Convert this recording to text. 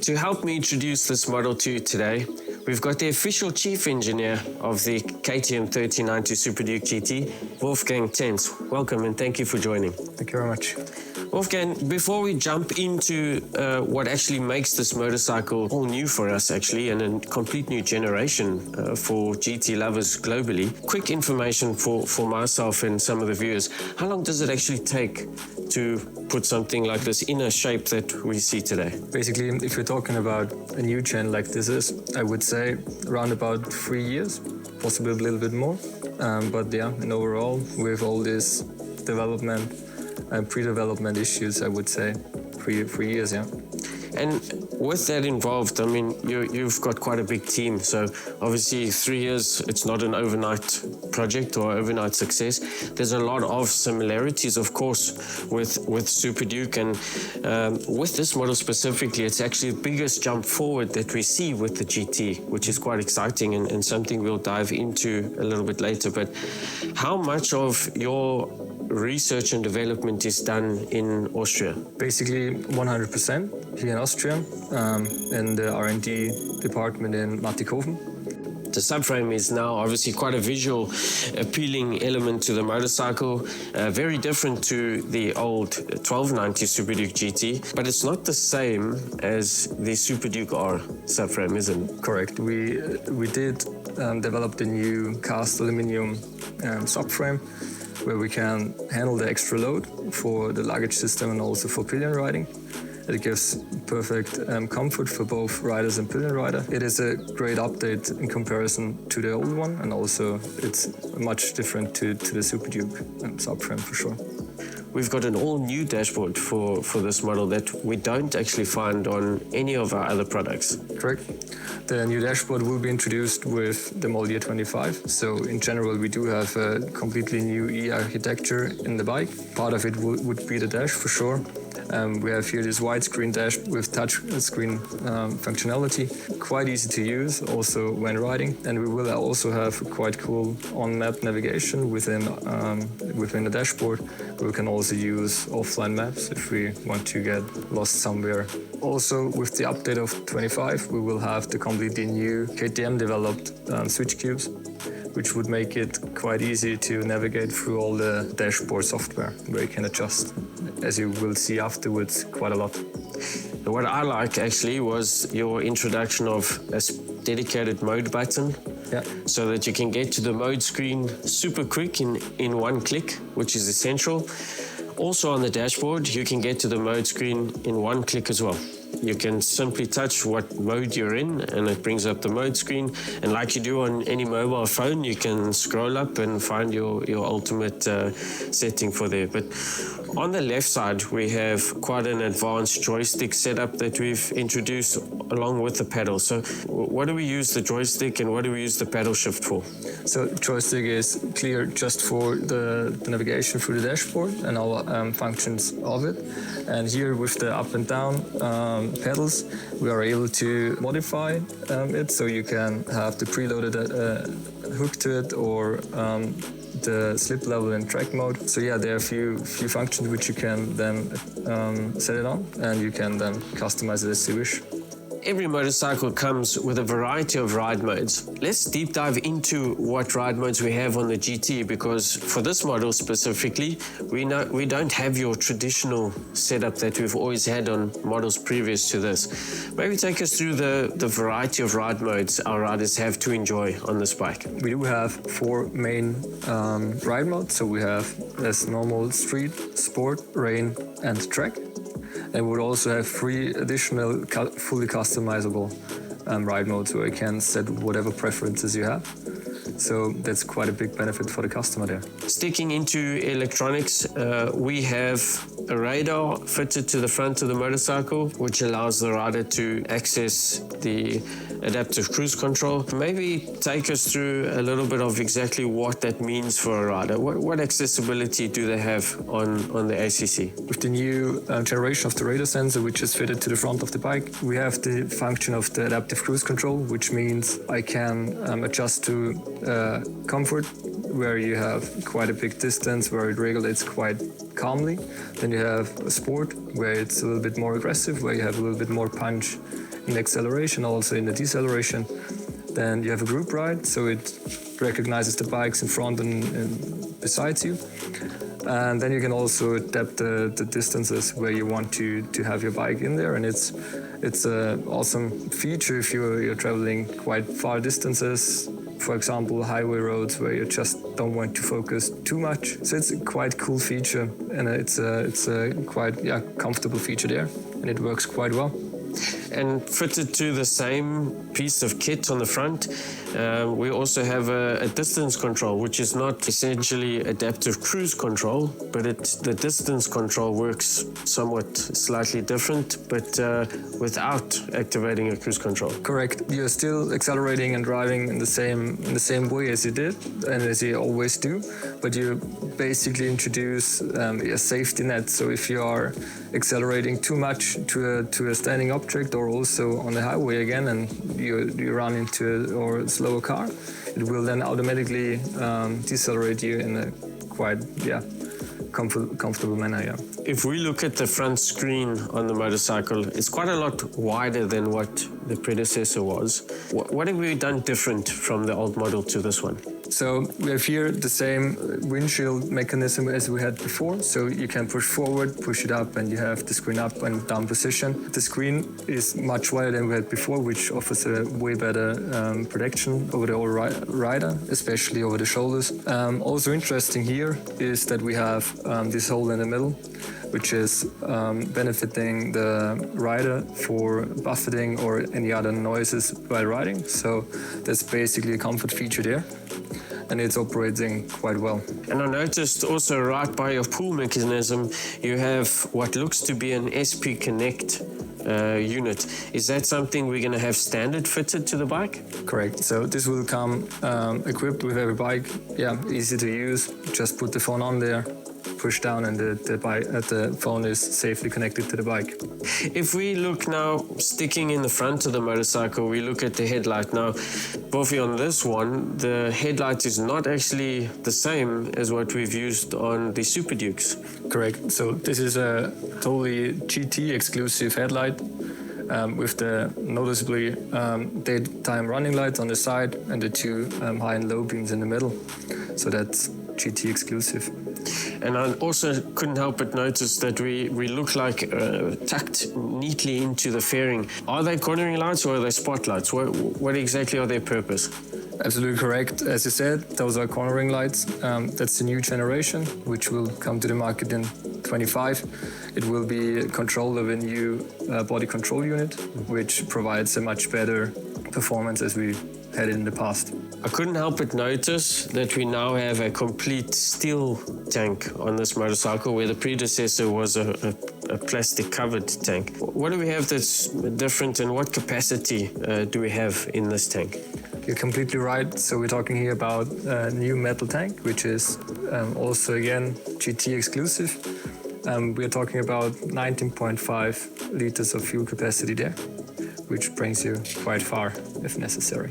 To help me introduce this model to you today, we've got the official chief engineer of the KTM 3090 Super Duke GT, Wolfgang Tenz. Welcome and thank you for joining. Thank you very much. Wolfgang, before we jump into what actually makes this motorcycle all new for us actually, and a complete new generation for GT lovers globally, quick information for myself and some of the viewers. How long does it actually take to put something like this in a shape that we see today? Basically, if you're talking about a new gen like this is, I would say around about 3 years, possibly a little bit more. But yeah, and overall, with all this development and pre-development issues, I would say 3 years, yeah. And with that involved, I mean, you've got quite a big team. So obviously 3 years, it's not an overnight project or overnight success. There's a lot of similarities, of course, with Super Duke. And with this model specifically, it's actually the biggest jump forward that we see with the GT, which is quite exciting and something we'll dive into a little bit later. But how much of your research and development is done in Austria? Basically 100% here in Austria, in the R&D department in Mattighofen. The subframe is now obviously quite a visual appealing element to the motorcycle, very different to the old 1290 Super Duke GT, but it's not the same as the Super Duke R subframe, isn't it? Correct. We did develop the new cast aluminum subframe, where we can handle the extra load for the luggage system and also for pillion riding. It gives perfect comfort for both riders and pillion rider. It is a great update in comparison to the old one, and also it's much different to the Super Duke subframe for sure. We've got an all-new dashboard for this model that we don't actually find on any of our other products. Correct. The new dashboard will be introduced with the model year 25. So in general, we do have a completely new e-architecture in the bike. Part of it would be the dash for sure. We have here this widescreen dash with touch screen functionality, quite easy to use also when riding. And we will also have quite cool on-map navigation within the dashboard. We can also use offline maps if we want to get lost somewhere. Also, with the update of 25, we will have the completely new KTM developed switch cubes, which would make it quite easy to navigate through all the dashboard software, where you can adjust, as you will see afterwards, quite a lot. What I like actually was your introduction of a dedicated mode button, so that you can get to the mode screen super quick in one click, which is essential. Also on the dashboard, you can get to the mode screen in one click as well. You can simply touch what mode you're in and it brings up the mode screen. And like you do on any mobile phone, you can scroll up and find your ultimate setting for there. But on the left side, we have quite an advanced joystick setup that we've introduced along with the pedal. So what do we use the joystick and what do we use the pedal shift for? So joystick is clear just for the navigation through the dashboard and all functions of it. And here with the up and down pedals, we are able to modify it, so you can have the preloaded hook to it or the slip level in track mode. So yeah, there are a few functions which you can then set it on, and you can then customize it as you wish. Every motorcycle comes with a variety of ride modes. Let's deep dive into what ride modes we have on the GT, because for this model specifically, we don't have your traditional setup that we've always had on models previous to this. Maybe take us through the variety of ride modes our riders have to enjoy on this bike. We do have 4 main ride modes. So we have as normal street, sport, rain and track. And we would also have 3 additional fully customizable ride modes where you can set whatever preferences you have. So that's quite a big benefit for the customer there. Sticking into electronics, we have a radar fitted to the front of the motorcycle, which allows the rider to access the adaptive cruise control. Maybe take us through a little bit of exactly what that means for a rider. What accessibility do they have on the ACC? With the new generation of the radar sensor, which is fitted to the front of the bike, we have the function of the adaptive cruise control, which means I can adjust to comfort, where you have quite a big distance, where it regulates quite calmly. Then you have a sport, where it's a little bit more aggressive, where you have a little bit more punch in acceleration, also in the deceleration. Then you have a group ride, so it recognizes the bikes in front and beside you. And then you can also adapt the distances where you want to have your bike in there, and it's an awesome feature if you're traveling quite far distances. For example, highway roads where you just don't want to focus too much. So it's a quite cool feature, and it's a quite comfortable feature there, and it works quite well. And fitted to the same piece of kit on the front, we also have a distance control, which is not essentially adaptive cruise control, but the distance control works somewhat slightly different, but without activating a cruise control. Correct. You're still accelerating and driving in the same way as you did and as you always do, but you basically introduce a safety net. So if you are accelerating too much to a standing object, or also on the highway again, and you run into a slower car, it will then automatically decelerate you in a quite comfortable manner. Yeah. If we look at the front screen on the motorcycle, it's quite a lot wider than what the predecessor was. What have we done different from the old model to this one? So we have here the same windshield mechanism as we had before. So you can push forward, push it up, and you have the screen up and down position. The screen is much wider than we had before, which offers a way better protection over the whole rider, especially over the shoulders. Also interesting here is that we have this hole in the middle, which is benefiting the rider for buffeting or any other noises while riding. So that's basically a comfort feature there, and it's operating quite well. And I noticed also right by your pull mechanism, you have what looks to be an SP Connect unit. Is that something we're going to have standard fitted to the bike? Correct. So this will come equipped with every bike. Yeah, easy to use. Just put the phone on there, push down, and the phone is safely connected to the bike. If we look now, sticking in the front of the motorcycle, we look at the headlight. Now, Bofi, on this one, the headlight is not actually the same as what we've used on the Super Dukes. Correct. So this is a totally GT exclusive headlight with the noticeably daytime running lights on the side and the two high and low beams in the middle. So that's GT exclusive. And I also couldn't help but notice that we look like tucked neatly into the fairing. Are they cornering lights or are they spotlights? What exactly are their purpose? Absolutely correct. As you said, those are cornering lights. That's the new generation, which will come to the market in 25. It will be controlled with a new body control unit, which provides a much better performance as we had in the past. I couldn't help but notice that we now have a complete steel tank on this motorcycle, where the predecessor was a plastic covered tank. What do we have that's different, and what capacity do we have in this tank? You're completely right. So we're talking here about a new metal tank, which is also again GT exclusive. We're talking about 19.5 liters of fuel capacity there, which brings you quite far if necessary.